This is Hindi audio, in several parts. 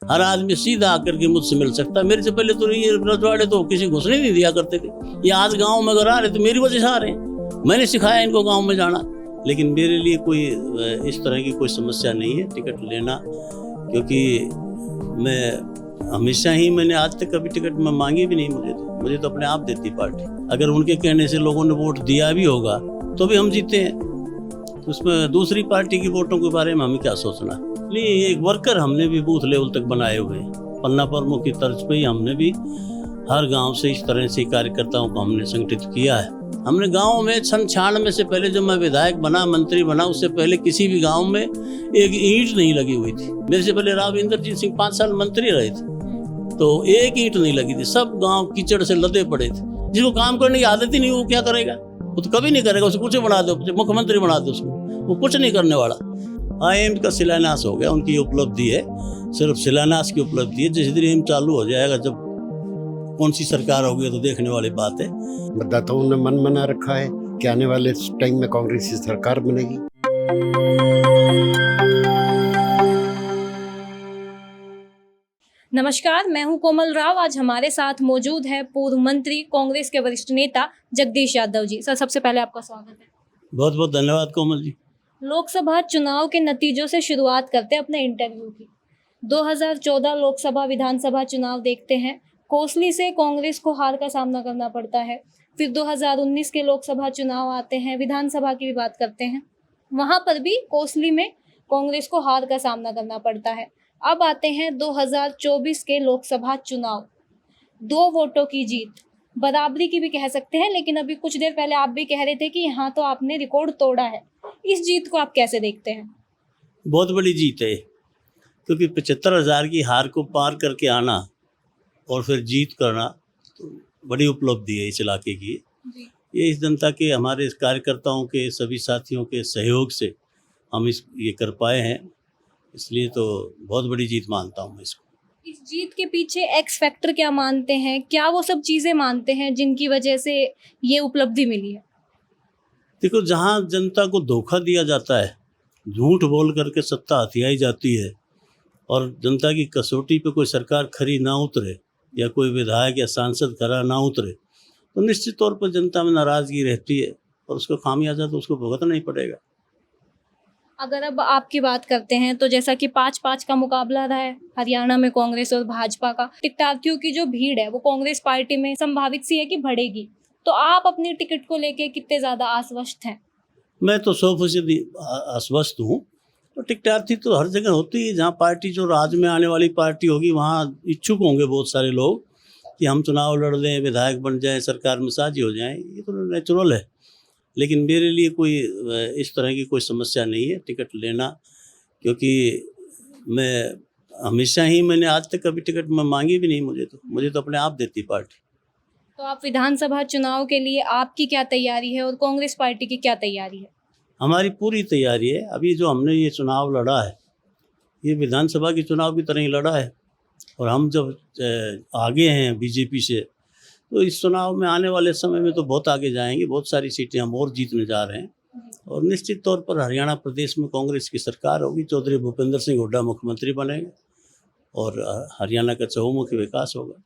हर आदमी सीधा आकर के मुझसे मिल सकता है। मेरे से पहले तो ये रजवाड़े तो किसी घुसने नहीं दिया करते थे। ये आज गांव में अगर आ रहे तो मेरी वजह से आ रहे हैं। मैंने सिखाया इनको गांव में जाना। लेकिन मेरे लिए कोई इस तरह की कोई समस्या नहीं है टिकट लेना, क्योंकि मैं हमेशा ही मैंने आज तक कभी टिकट में मांगी भी नहीं। मुझे तो अपने आप देती पार्टी। अगर उनके कहने से लोगों ने वोट दिया भी होगा तो भी हम जीते हैं, तो उसमें दूसरी पार्टी की वोटों के बारे में हमें क्या सोचना। इसलिए एक वर्कर हमने भी बूथ लेवल तक बनाए हुए हैं। पन्ना प्रमुख की तर्ज पे ही हमने भी हर गांव से इस तरह से कार्यकर्ताओं को हमने संगठित किया है। हमने गांव में सन 96 से पहले जब मैं विधायक बना, मंत्री बना, उससे पहले किसी भी गांव में एक ईंट नहीं लगी हुई थी। मेरे से पहले राव इंद्रजीत सिंह 5 साल मंत्री रहे थे, तो एक ईंट नहीं लगी थी। सब गांव कीचड़ से लदे पड़े थे। जिसको काम करने की आदत ही नहीं, वो क्या करेगा? वो तो कभी नहीं करेगा। उसको कुछ बना दो, मुख्यमंत्री बना दो उसको, वो कुछ नहीं करने वाला। एम्स का शिलान्यास हो गया, उनकी उपलब्धि है, सिर्फ शिलान्यास की उपलब्धि है। जिस दिन एम्स चालू हो जाएगा, जब कौन सी सरकार होगी तो देखने वाली बात है। मतदाताओं ने मन बना रखा है कि आने वाले टाइम में कांग्रेस की सरकार बनेगी। नमस्कार, मैं हूं कोमल राव। आज हमारे साथ मौजूद है पूर्व मंत्री, कांग्रेस के वरिष्ठ नेता जगदीश यादव जी। सर, सबसे पहले आपका स्वागत है। बहुत बहुत धन्यवाद कोमल जी। लोकसभा चुनाव के नतीजों से शुरुआत करते हैं अपने इंटरव्यू की। 2014 लोकसभा विधानसभा चुनाव देखते हैं। कोसली से कांग्रेस को हार का सामना करना पड़ता है। फिर 2019 के लोकसभा चुनाव आते हैं, विधानसभा की भी बात करते हैं। वहां पर भी कोसली में कांग्रेस को हार का सामना करना पड़ता है। अब आते हैं 2024 के लोकसभा चुनाव। 2 वोटों की जीत, बराबरी की भी कह सकते हैं, लेकिन अभी कुछ देर पहले आप भी कह रहे थे कि यहाँ तो आपने रिकॉर्ड तोड़ा है। इस जीत को आप कैसे देखते हैं? बहुत बड़ी जीत है, क्योंकि 75,000 की हार को पार करके आना और फिर जीत करना तो बड़ी उपलब्धि है इस इलाके की। ये इस जनता के, हमारे कार्यकर्ताओं के, सभी साथियों के सहयोग से हम ये कर पाए हैं। इसलिए तो बहुत बड़ी जीत मानता हूँ इसको। इस जीत के पीछे एक्स फैक्टर क्या मानते हैं? क्या वो सब चीज़ें मानते हैं जिनकी वजह से ये उपलब्धि मिली है? देखो, जहाँ जनता को धोखा दिया जाता है, झूठ बोल करके सत्ता हथियाई जाती है, और जनता की कसौटी पे कोई सरकार खरी ना उतरे या कोई विधायक या सांसद खरा ना उतरे, तो निश्चित तौर पर जनता में नाराज़गी रहती है, और उसको खामियाजा तो उसको भुगतना ही पड़ेगा। अगर अब आपकी बात करते हैं तो जैसा कि 5-5 का मुकाबला रहा है हरियाणा में कांग्रेस और भाजपा का, टिकटार्थियों की जो भीड़ है वो कांग्रेस पार्टी में संभावित सी है कि बढ़ेगी। तो आप अपनी टिकट को लेके कितने ज़्यादा आश्वस्त हैं? मैं तो 100% आश्वस्त हूँ। तो टिकटार्थी तो हर जगह होती है। जहाँ पार्टी, जो राज में आने वाली पार्टी होगी, वहाँ इच्छुक होंगे बहुत सारे लोग कि हम चुनाव लड़ लें, विधायक बन जाएं, सरकार में साझी हो जाएं। ये तो नेचुरल है। लेकिन मेरे लिए कोई इस तरह की कोई समस्या नहीं है टिकट लेना, क्योंकि मैंने आज तक कभी टिकट में मांगी भी नहीं। मुझे तो अपने आप देती पार्टी। तो आप विधानसभा चुनाव के लिए आपकी क्या तैयारी है और कांग्रेस पार्टी की क्या तैयारी है? हमारी पूरी तैयारी है। अभी जो हमने ये चुनाव लड़ा है, ये विधानसभा के चुनाव की तरह ही लड़ा है, और हम जब आगे हैं बीजेपी से, तो इस चुनाव में आने वाले समय में तो बहुत आगे जाएंगे। बहुत सारी सीटें हम और जीतने जा रहे हैं, और निश्चित तौर पर हरियाणा प्रदेश में कांग्रेस की सरकार होगी। चौधरी भूपेंद्र सिंह हुड्डा मुख्यमंत्री बनेंगे, और हरियाणा का चहुमुखी विकास होगा।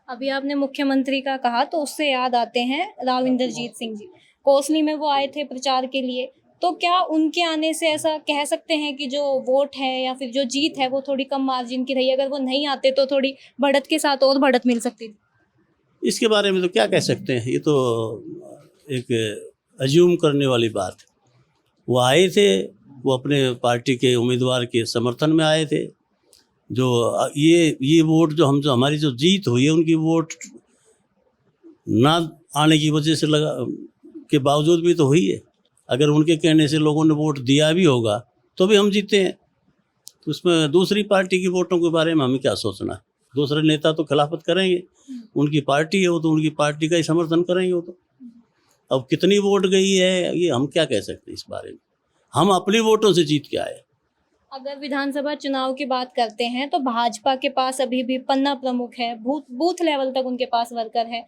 अभी आपने मुख्यमंत्री का कहा तो उससे याद आते हैं राव इंद्रजीत सिंह जी। कोसली में वो आए थे प्रचार के लिए, तो क्या उनके आने से ऐसा कह सकते हैं कि जो वोट है या फिर जो जीत है वो थोड़ी कम मार्जिन की रही? अगर वो नहीं आते तो थोड़ी बढ़त के साथ और बढ़त मिल सकती थी। इसके बारे में तो क्या कह सकते हैं, ये तो एक अज्यूम करने वाली बात है। वो आए थे, वो अपने पार्टी के उम्मीदवार के समर्थन में आए थे। जो ये वोट जो हमारी जो जीत हुई है, उनकी वोट ना आने की वजह से लगा के बावजूद भी तो हुई है। अगर उनके कहने से लोगों ने वोट दिया भी होगा तो भी हम जीते हैं, तो उसमें दूसरी पार्टी की वोटों के बारे में हमें क्या सोचना है। दूसरे नेता तो खिलाफत करेंगे, उनकी पार्टी है वो, तो उनकी पार्टी का ही समर्थन करेंगे वो तो। अब कितनी वोट गई है ये हम क्या कह सकते हैं इस बारे में। हम अपनी वोटों से जीत के आए। अगर विधानसभा चुनाव की बात करते हैं तो भाजपा के पास अभी भी पन्ना प्रमुख है, बूथ लेवल तक उनके पास वर्कर है।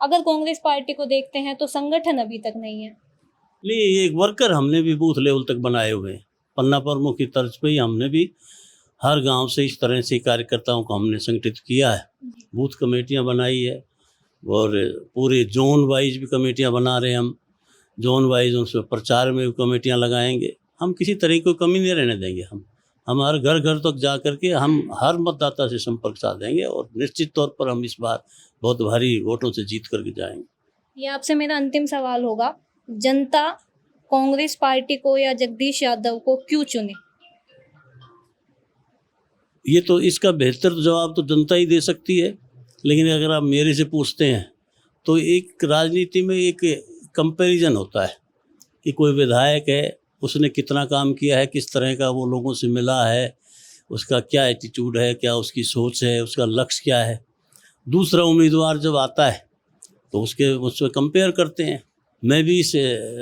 अगर कांग्रेस पार्टी को देखते हैं तो संगठन अभी तक नहीं है। नहीं, एक वर्कर हमने भी बूथ लेवल तक बनाए हुए हैं। पन्ना प्रमुख की तर्ज पे ही हमने भी हर गांव से इस तरह से कार्यकर्ताओं को हमने संगठित किया है, बूथ कमेटियां बनाई है और पूरे जोन वाइज भी कमेटियां बना रहे हैं हम। जोन वाइज उसमें प्रचार में भी कमेटियां लगाएंगे। हम किसी तरह की कोई कमी नहीं रहने देंगे। हम हर घर घर तक जा करके हम हर मतदाता से संपर्क साधेंगे और निश्चित तौर पर हम इस बार बहुत भारी वोटों से जीत करके जाएंगे। ये आपसे मेरा अंतिम सवाल होगा, जनता कांग्रेस पार्टी को या जगदीश यादव को क्यों चुने? ये तो इसका बेहतर जवाब तो जनता ही दे सकती है, लेकिन अगर आप मेरे से पूछते हैं तो एक राजनीति में एक कंपैरिजन होता है कि कोई विधायक है, उसने कितना काम किया है, किस तरह का वो लोगों से मिला है, उसका क्या एटीट्यूड है, क्या उसकी सोच है, उसका लक्ष्य क्या है। दूसरा उम्मीदवार जब आता है तो उससे कंपेयर करते हैं। मैं भी इस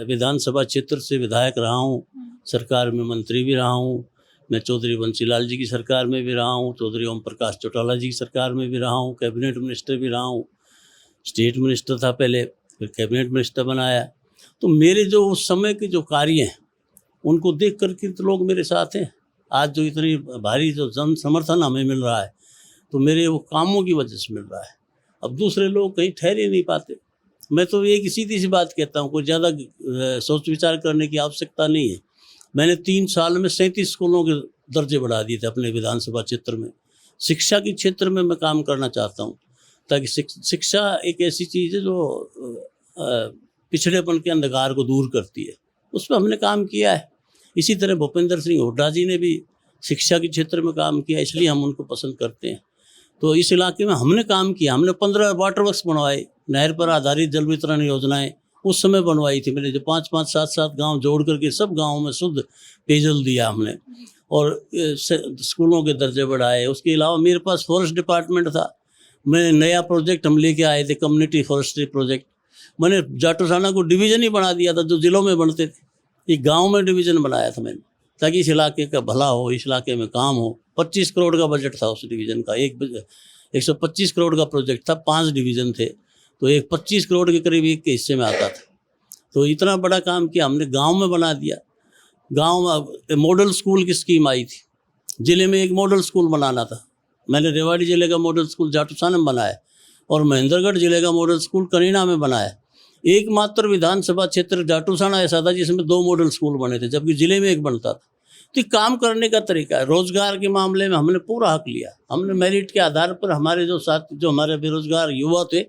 विधानसभा क्षेत्र से विधायक रहा हूँ, सरकार में मंत्री भी रहा हूँ। मैं चौधरी बंसीलाल जी की सरकार में भी रहा हूँ, चौधरी ओम प्रकाश चौटाला जी की सरकार में भी रहा हूँ, कैबिनेट मिनिस्टर भी रहा हूँ, स्टेट मिनिस्टर था पहले, फिर कैबिनेट मिनिस्टर बनाया। तो मेरे जो उस समय के जो कार्य हैं उनको देख करके तो लोग मेरे साथ हैं। आज जो इतनी भारी जो जन समर्थन हमें मिल रहा है तो मेरे वो कामों की वजह से मिल रहा है। अब दूसरे लोग कहीं ठहर ही नहीं पाते। मैं तो एक सीधी सी बात कहता हूँ, कोई ज़्यादा सोच विचार करने की आवश्यकता नहीं है। मैंने 3 साल में 37 स्कूलों के दर्जे बढ़ा दिए थे अपने विधानसभा क्षेत्र में। शिक्षा के क्षेत्र में मैं काम करना चाहता हूँ ताकि शिक्षा एक ऐसी चीज़ है जो पिछड़ेपन के अंधकार को दूर करती है। उस पर हमने काम किया है। इसी तरह भूपेंद्र सिंह हुड्डा जी ने भी शिक्षा के क्षेत्र में काम किया, इसलिए हम उनको पसंद करते हैं। तो इस इलाके में हमने काम किया। हमने 15 वाटर वर्क्स बनवाए, नहर पर आधारित जल वितरण योजनाएं उस समय बनवाई थी मैंने, जो 5-5, 7-7 गांव जोड़ करके सब गांवों में शुद्ध पेयजल दिया हमने और स्कूलों के दर्जे बढ़ाए। उसके अलावा मेरे पास फॉरेस्ट डिपार्टमेंट था। मैं नया प्रोजेक्ट हम लेके आए थे, कम्युनिटी फॉरेस्ट्री प्रोजेक्ट। मैंने जाटूसाना को डिवीज़न ही बना दिया था, जो जिलों में बनते थे एक गांव में डिवीज़न बनाया था मैंने, ताकि इस इलाके का भला हो, इस इलाके में काम हो। 25 करोड़ का बजट था उस डिवीज़न का। 125 करोड़ का प्रोजेक्ट था, 5 डिवीज़न थे, तो 25 करोड़ के करीब एक के हिस्से में आता था। तो इतना बड़ा काम किया हमने, गांव में बना दिया। गांव में मॉडल स्कूल की स्कीम आई थी, ज़िले में एक मॉडल स्कूल बनाना था। मैंने रेवाड़ी ज़िले का मॉडल स्कूल जाटूसाना में बनाया और महेंद्रगढ़ ज़िले का मॉडल स्कूल करीना में बनाया। एकमात्र विधानसभा क्षेत्र जाटूसाना ऐसा था जिसमें 2 मॉडल स्कूल बने थे, जबकि ज़िले में एक बनता था। तो काम करने का तरीका है। रोजगार के मामले में हमने पूरा हक लिया। हमने मेरिट के आधार पर हमारे जो हमारे बेरोजगार युवा थे,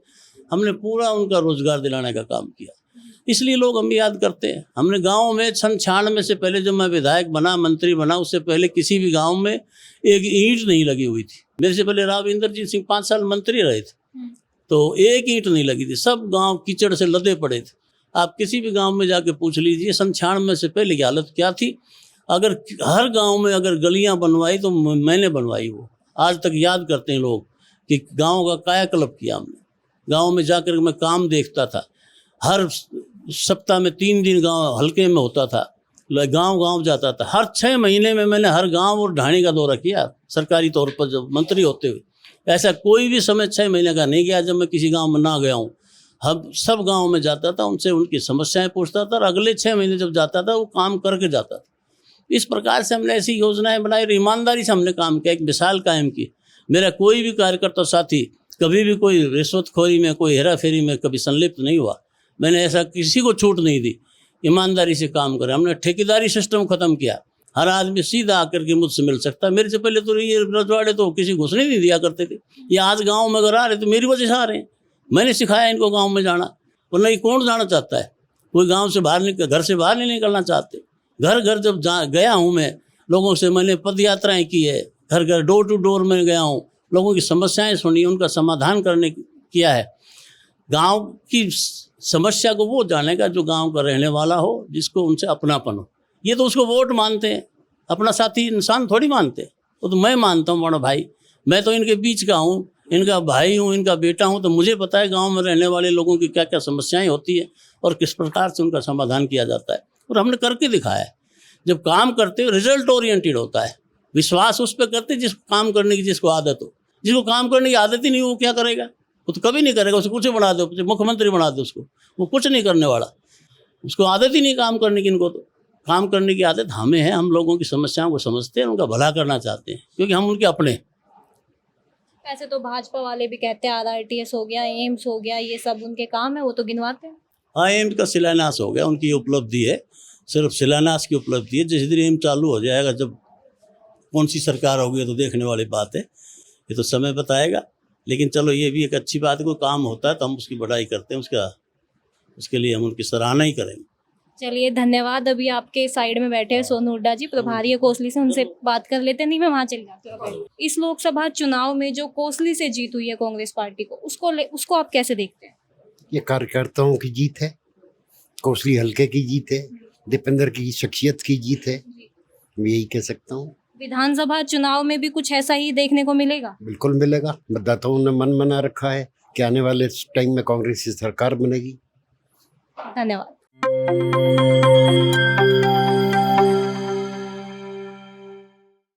हमने पूरा उनका रोजगार दिलाने का काम किया। इसलिए लोग हमें याद करते हैं। हमने गांव में सन 96 से पहले जब मैं विधायक बना, मंत्री बना, उससे पहले किसी भी गांव में एक ईंट नहीं लगी हुई थी। मेरे से पहले राव इंद्रजीत सिंह 5 साल मंत्री रहे थे, तो एक ईंट नहीं लगी थी। सब गांव कीचड़ से लदे पड़े थे। आप किसी भी गांव में जाके पूछ लीजिए सन 96 से पहले की हालत क्या थी। अगर हर गांव में अगर गलियां बनवाई तो मैंने बनवाई। वो आज तक याद करते हैं लोग कि गांव का कायाकल्प किया हमने। गांव में जाकर मैं काम देखता था। हर सप्ताह में 3 दिन गांव हल्के में होता था, गांव जाता था। हर 6 महीने में मैंने हर गांव और ढाणी का दौरा किया सरकारी तौर पर, जब मंत्री होते हुए। ऐसा कोई भी समय 6 महीने का नहीं गया जब मैं किसी गांव में ना गया हूँ। हम सब गांव में जाता था, उनसे उनकी समस्याएं पूछता था और अगले 6 महीने जब जाता था वो काम करके जाता था। इस प्रकार से हमने ऐसी योजनाएं बनाई और ईमानदारी से हमने काम किया, एक मिसाल कायम की। मेरा कोई भी कार्यकर्ता साथी कभी भी कोई रिश्वतखोरी में, कोई हेरा फेरी में कभी संलिप्त नहीं हुआ। मैंने ऐसा किसी को छूट नहीं दी। ईमानदारी से काम करें। हमने ठेकेदारी सिस्टम ख़त्म किया। हर आदमी सीधा आकर के मुझसे मिल सकता है। मेरे से पहले तो ये रजवाड़े तो किसी घुसने नहीं दिया करते थे। ये आज गाँव में अगर आ रहे तो मेरी वजह से आ रहे हैं। मैंने सिखाया इनको गाँव में जाना, वरना ये कौन जाना चाहता है। कोई गाँव से बाहर घर से बाहर नहीं निकलना चाहते। घर घर जब गया हूँ मैं, लोगों से मैंने पद यात्राएँ की है, घर घर डोर टू डोर में गया हूँ, लोगों की समस्याएं सुनी, उनका समाधान करने किया है। गांव की समस्या को वो जानेगा जो गांव का रहने वाला हो, जिसको उनसे अपनापन हो। ये तो उसको वोट मानते हैं, अपना साथी इंसान थोड़ी मानते। वो तो मैं मानता हूँ बड़ा भाई। मैं तो इनके बीच का हूँ, इनका भाई हूँ, इनका बेटा हूँ, तो मुझे पता है गाँव में रहने वाले लोगों की क्या क्या समस्याएँ होती है और किस प्रकार से उनका समाधान किया जाता है। और हमने करके दिखाया है। जब काम करते हो रिजल्ट ओरिएंटेड होता है। विश्वास उस पर करते जिसको काम करने की जिसको आदत हो। जिसको काम करने की आदत ही नहीं, वो क्या करेगा? वो तो कभी नहीं करेगा। उसको कुछ बना दो, मुख्यमंत्री बना दो उसको, वो कुछ नहीं करने वाला। उसको आदत ही नहीं काम करने की इनको तो। काम करने की आदत हमें है, हम लोगों की समस्याओं को समझते हैं, उनका भला करना चाहते हैं, क्योंकि हम उनके अपने हैं। ऐसे तो भाजपा वाले भी कहते हैं RRTS हो गया, एम्स हो गया, ये सब उनके काम है, वो तो गिनवाते हैं। हाँ, एम्स का शिलान्यास हो गया, उनकी ये उपलब्धि है, सिर्फ शिलान्यास की उपलब्धि है। जिस दिन एम्स चालू हो जाएगा, जब कौन सी सरकार होगी तो देखने वाली बात है, ये तो समय बताएगा। लेकिन चलो, ये भी एक अच्छी बात है, कोई काम होता है तो हम उसकी बढ़ाई करते हैं, उसके लिए हम उनकी सराहना ही करेंगे। चलिए, धन्यवाद। अभी आपके साइड में बैठे हैं सोनू हुड्डा जी, प्रभारी है कोसली से, उनसे बात कर लेते हैं। नहीं, मैं वहाँ चली जाती हूँ। इस लोकसभा चुनाव में जो कोसली से जीत हुई है कांग्रेस पार्टी को, उसको आप कैसे देखते हैं? ये कार्यकर्ताओं की जीत है, कोसली हल्के की जीत है, दीपेंद्र की शख्सियत की जीत है, मैं यही कह सकता हूँ। विधानसभा चुनाव में भी कुछ ऐसा ही देखने को मिलेगा? बिल्कुल मिलेगा। मतदाताओं ने मन बना रखा है कि आने वाले टाइम में कांग्रेस की सरकार बनेगी। धन्यवाद।